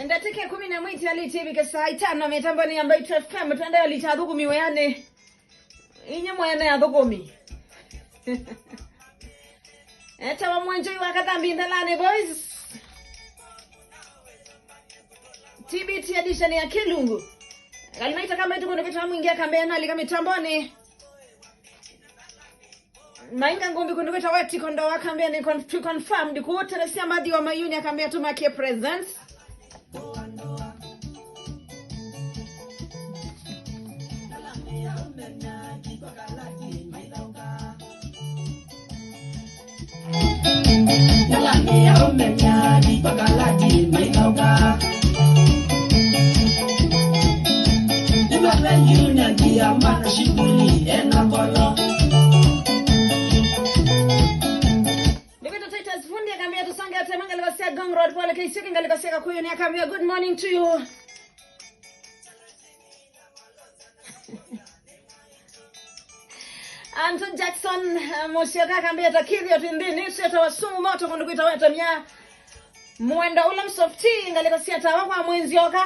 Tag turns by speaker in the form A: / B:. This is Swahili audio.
A: Ndatike 10 mwiti alitivi ke saa 5 metambani ambayo FM tuandaye alitadhuku miweyane. Inye mwene ya dhukumi. Eta wa mwanjoi wakatambi ndalane boys. TBT edition ya Kilungu. Kalimaita kama ito kuno kitu mwingia kambena alika mitamboni. Mainga ngombi kuno kitu weti kondo wakambia ni confirm. Diku wote resia madhi wa mayuni ya kambia tumakie presents.
B: Nalami ya umenya di pagalati mai kauka. Ibala yunya dia mana shibuli enakolo.
A: Debito Titus fundi akambia tusange atemanga libasia Gong Road pole kisiki ngalibasia kuyo ni akambia good morning to you. Anton Jackson Mosyoka akambia takidhi atindini seta wasumu moto kundukuita weta mya mwenda ula msofti ngalibasia tawa kwa mwenzi yoka.